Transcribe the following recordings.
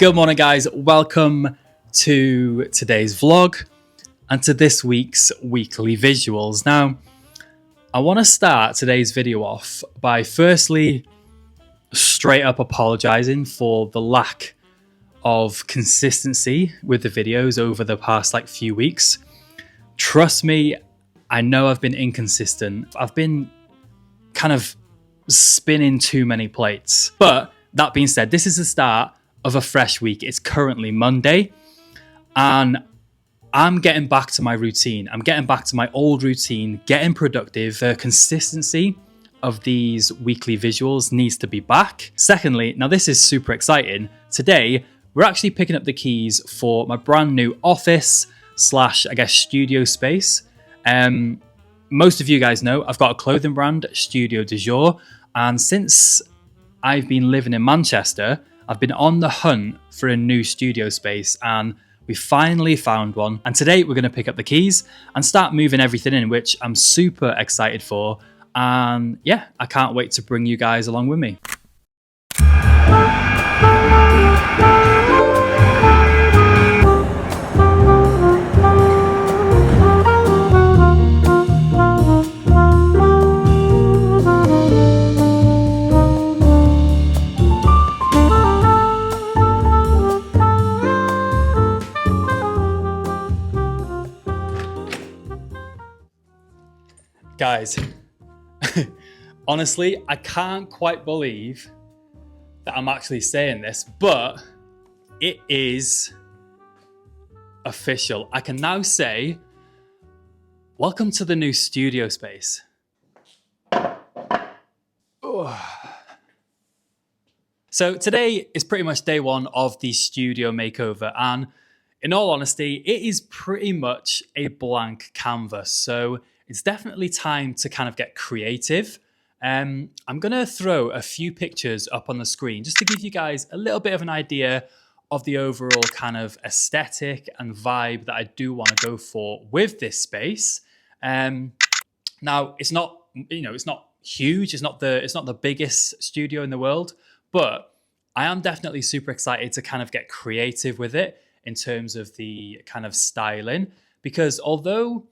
Good morning, guys. Welcome to today's vlog and to this week's weekly visuals. Now, I want to start today's video off by firstly straight up apologizing for the lack of consistency with the videos over the past few weeks. Trust me, I know I've been inconsistent. I've been kind of spinning too many plates. But that being said, this is the start of a fresh week. It's currently Monday and I'm getting back to my routine. I'm getting back to my old routine, getting productive. The consistency of these weekly visuals needs to be back. Secondly, now this is super exciting. Today, we're actually picking up the keys for my brand new office / studio space. Most of you guys know I've got a clothing brand, Studio Du Jour. And since I've been living in Manchester, I've been on the hunt for a new studio space and we finally found one. And today we're going to pick up the keys and start moving everything in, which I'm super excited for. And yeah, I can't wait to bring you guys along with me. Guys, honestly, I can't quite believe that I'm actually saying this, but it is official. I can now say, welcome to the new studio space. So today is pretty much day one of the studio makeover, and in all honesty, it is pretty much a blank canvas. So it's definitely time to kind of get creative. I'm going to throw a few pictures up on the screen just to give you guys a little bit of an idea of the overall kind of aesthetic and vibe that I do want to go for with this space. Now, it's not, it's not huge. It's not the biggest studio in the world, but I am definitely super excited to kind of get creative with it in terms of the kind of styling, because although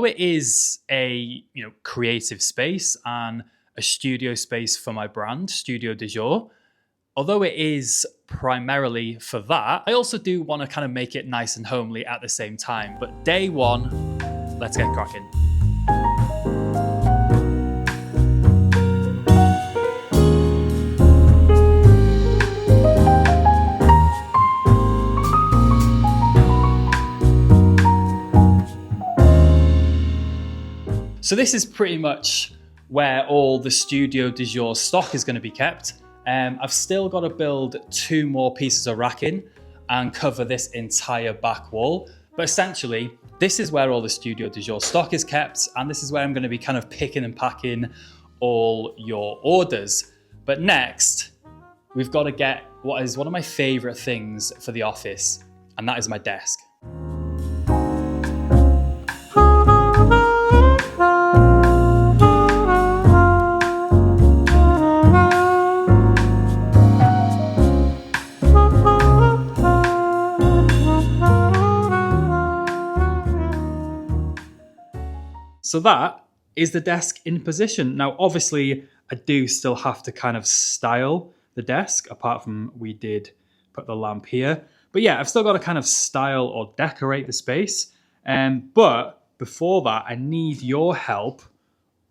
it is a creative space and a studio space for my brand, Studio Du Jour, although it is primarily for that, I also do want to kind of make it nice and homely at the same time. But day one, let's get cracking. So this is pretty much where all the Studio Du Jour stock is going to be kept. I've still got to build 2 more pieces of racking and cover this entire back wall. But essentially, this is where all the Studio Du Jour stock is kept. And this is where I'm going to be kind of picking and packing all your orders. But next, we've got to get what is one of my favorite things for the office, and that is my desk. So that is the desk in position. Now, obviously, I do still have to kind of style the desk, apart from we did put the lamp here. But yeah, I've still got to kind of style or decorate the space. But before that, I need your help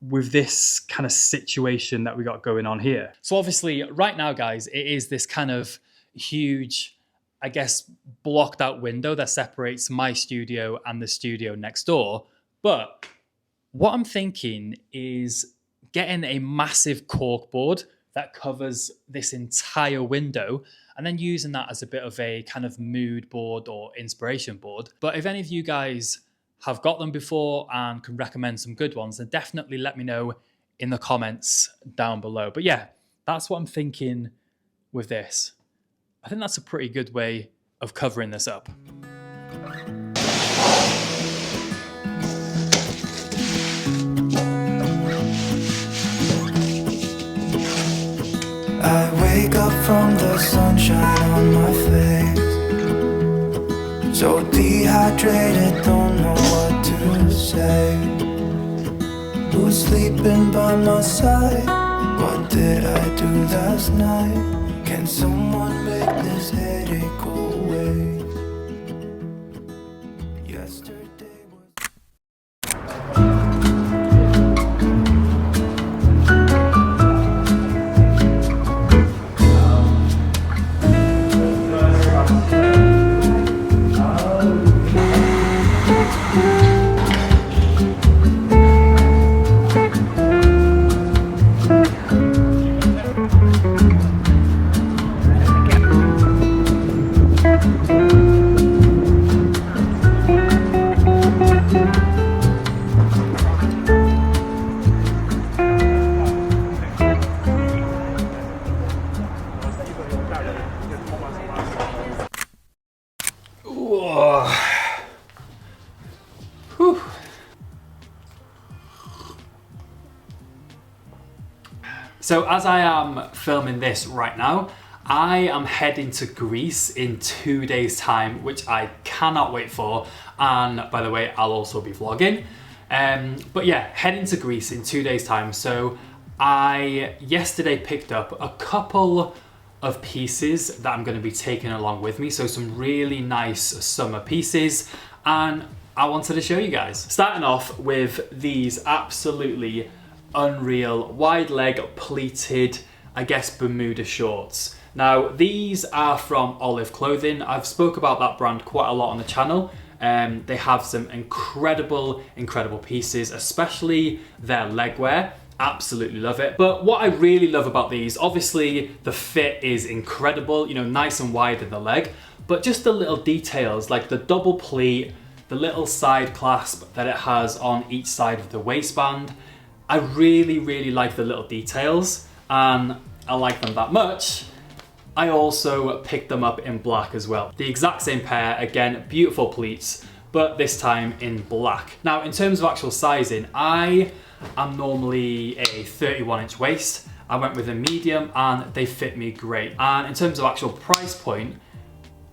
with this kind of situation that we got going on here. So obviously, right now, guys, it is this kind of huge, I guess, blocked out window that separates my studio and the studio next door. But what I'm thinking is getting a massive corkboard that covers this entire window and then using that as a bit of a kind of mood board or inspiration board. But if any of you guys have got them before and can recommend some good ones, then definitely let me know in the comments down below. But yeah, that's what I'm thinking with this. I think that's a pretty good way of covering this up. I wait wake up from the sunshine on my face. So dehydrated, don't know what to say. Who's sleeping by my side? What did I do last night? Can someone make this headache go away? Yesterday was... So as I am filming this right now, I am heading to Greece in 2 days time, which I cannot wait for. And by the way, I'll also be vlogging. But yeah, heading to Greece in 2 days time. So I yesterday picked up a couple of pieces that I'm going to be taking along with me. So some really nice summer pieces, and I wanted to show you guys. Starting off with these absolutely unreal wide leg pleated, I guess, Bermuda shorts. Now these are from Olive Clothing. I've spoke about that brand quite a lot on the channel. They have some incredible pieces, especially their legwear. Absolutely love it. But what I really love about these, obviously the fit is incredible, you know, nice and wide in the leg, but just the little details like the double pleat, the little side clasp that it has on each side of the waistband. I really like the little details, and I like them that much. I also picked them up in black as well. The exact same pair, again, beautiful pleats, but this time in black. Now, in terms of actual sizing, I am normally a 31-inch waist. I went with a medium and they fit me great. And in terms of actual price point,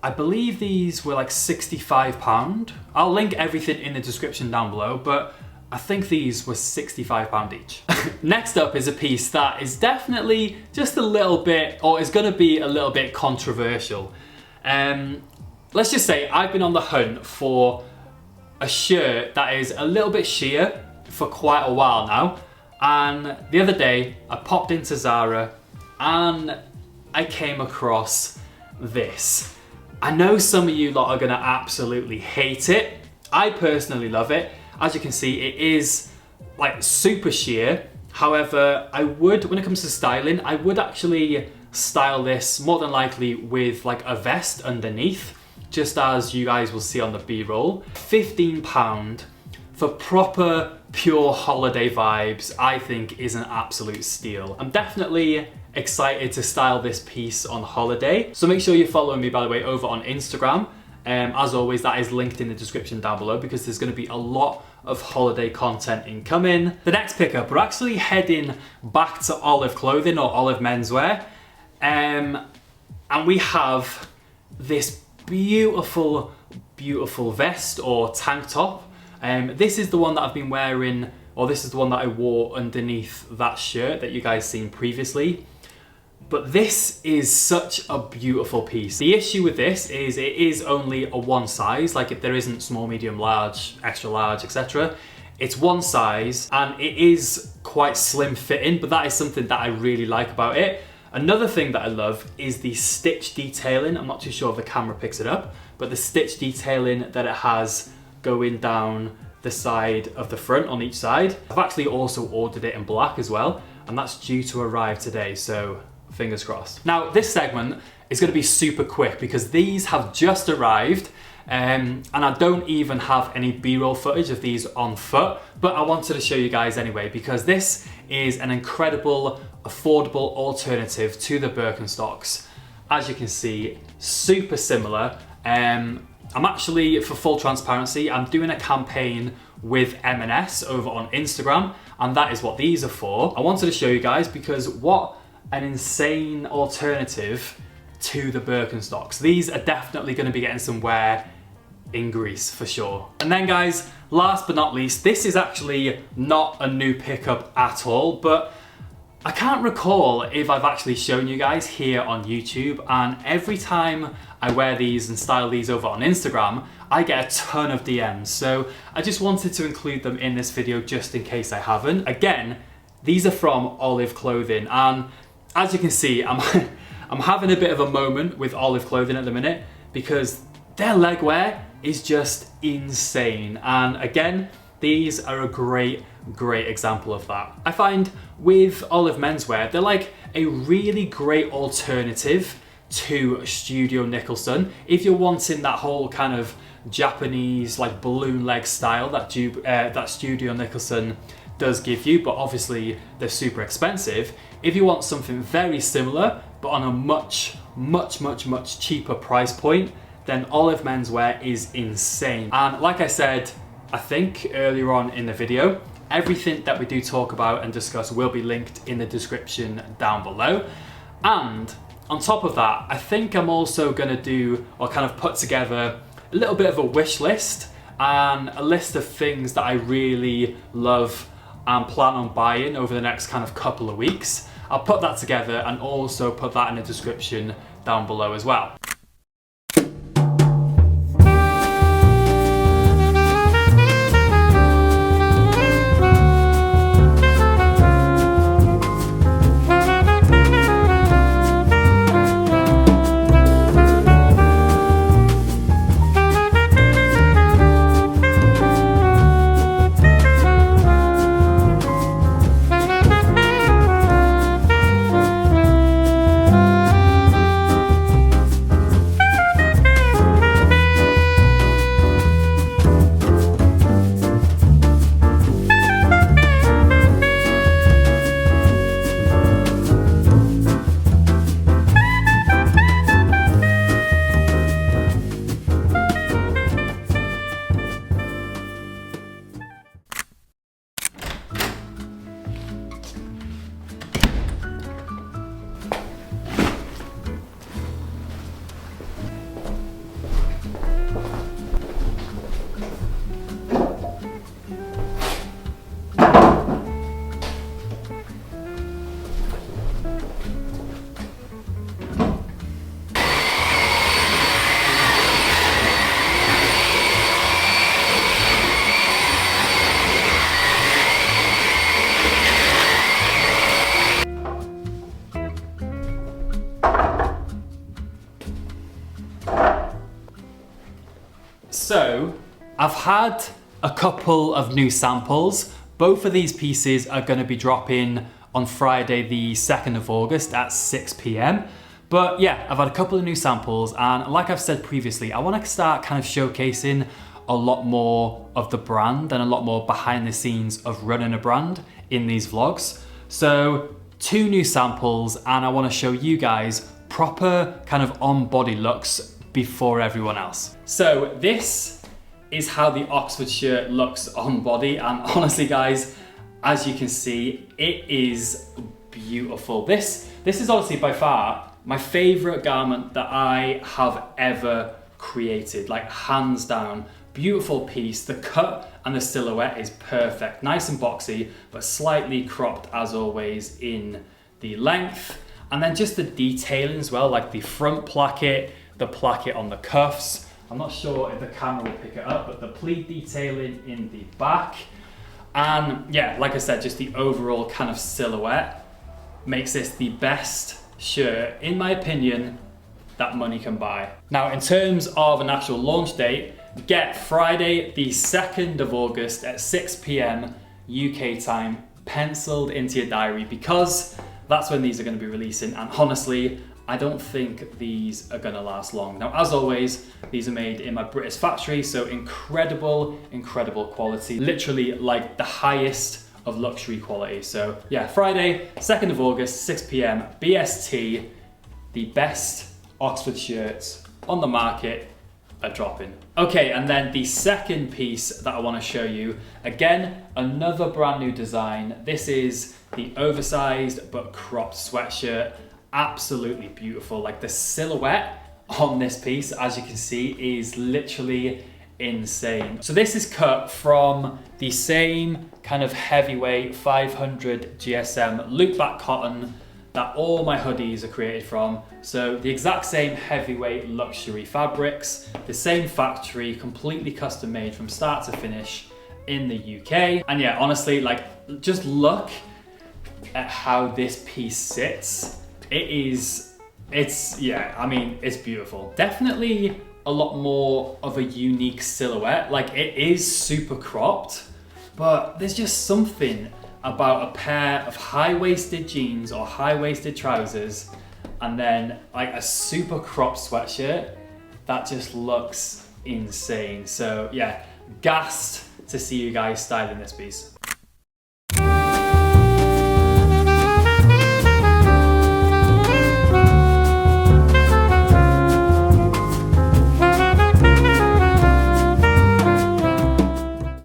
I believe these were like £65. I'll link everything in the description down below, but I think these were £65 each. Next up is a piece that is definitely just a little bit, or is gonna be a little bit controversial. Let's just say I've been on the hunt for a shirt that is a little bit sheer for quite a while now. And the other day I popped into Zara and I came across this. I know some of you lot are gonna absolutely hate it. I personally love it. As you can see, it is like super sheer. However, I would, when it comes to styling, I would actually style this more than likely with like a vest underneath, just as you guys will see on the B-roll. £15 for proper, pure holiday vibes, I think is an absolute steal. I'm definitely excited to style this piece on holiday. So make sure you're following me, by the way, over on Instagram. As always, that is linked in the description down below because there's going to be a lot of holiday content incoming. The next pickup, we're actually heading back to Olive Clothing or Olive Menswear. And we have this beautiful vest or tank top. This is the one that I've been wearing, or this is the one that I wore underneath that shirt that you guys seen previously. But this is such a beautiful piece. The issue with this is it is only a one size, like if there isn't small, medium, large, extra large, etc. It's one size and it is quite slim fitting, but that is something that I really like about it. Another thing that I love is the stitch detailing. I'm not too sure if the camera picks it up, but the stitch detailing that it has going down the side of the front on each side. I've actually also ordered it in black as well, and that's due to arrive today, so fingers crossed. Now, this segment is going to be super quick because these have just arrived and I don't even have any B-roll footage of these on foot, but I wanted to show you guys anyway because this is an incredible, affordable alternative to the Birkenstocks. As you can see, super similar. I'm actually, for full transparency, I'm doing a campaign with M&S over on Instagram, and that is what these are for. I wanted to show you guys because what an insane alternative to the Birkenstocks. These are definitely going to be getting some wear in Greece for sure. And then guys, last but not least, this is actually not a new pickup at all, but I can't recall if I've actually shown you guys here on YouTube, and every time I wear these and style these over on Instagram, I get a ton of DMs. So I just wanted to include them in this video just in case I haven't. Again, these are from Olive Clothing, and as you can see, I'm having a bit of a moment with Olive Clothing at the minute because their leg wear is just insane. And again, these are a great example of that. I find with Olive menswear, they're like a really great alternative to Studio Nicholson. If you're wanting that whole kind of Japanese like balloon leg style that Studio Nicholson does give you, but obviously they're super expensive. If you want something very similar, but on a much cheaper price point, then Olive menswear is insane. And like I said, I think earlier on in the video, everything that we do talk about and discuss will be linked in the description down below. And on top of that, I think I'm also gonna do, or kind of put together a little bit of a wish list and a list of things that I really love and plan on buying over the next kind of couple of weeks. I'll put that together and also put that in the description down below as well. So I've had a couple of new samples. Both of these pieces are going to be dropping on Friday the 2nd of August at 6 p.m. But yeah, I've had a couple of new samples, and like I've said previously, I want to start kind of showcasing a lot more of the brand and a lot more behind the scenes of running a brand in these vlogs. So 2 new samples, and I want to show you guys proper kind of on-body looks before everyone else. So this is how the Oxford shirt looks on body, and honestly guys, as you can see, it is beautiful. This is honestly by far my favorite garment that I have ever created, like hands down. Beautiful piece. The cut and the silhouette is perfect, nice and boxy, but slightly cropped as always in the length. And then just the detailing as well, like the front placket, the placket on the cuffs. I'm not sure if the camera will pick it up, but the pleat detailing in the back. And yeah, like I said, just the overall kind of silhouette makes this the best shirt, in my opinion, that money can buy. Now, in terms of an actual launch date, get Friday the 2nd of August at 6 p.m. UK time penciled into your diary, because that's when these are going to be releasing. And honestly, I don't think these are going to last long. Now, as always, these are made in my British factory, so incredible quality, literally like the highest of luxury quality. So yeah, Friday 2nd of August, 6 p.m. BST, the best Oxford shirts on the market a drop-in. Okay, and then the second piece that I want to show you, again, another brand new design. This is the oversized but cropped sweatshirt. Absolutely beautiful. Like the silhouette on this piece, as you can see, is literally insane. So this is cut from the same kind of heavyweight 500 GSM loopback cotton that all my hoodies are created from. So the exact same heavyweight luxury fabrics, the same factory, completely custom made from start to finish in the UK. And yeah, honestly, like just look at how this piece sits. It's beautiful. Definitely a lot more of a unique silhouette. Like it is super cropped, but there's just something about a pair of high-waisted jeans or high-waisted trousers and then like a super cropped sweatshirt that just looks insane. So yeah, gassed to see you guys styling this piece.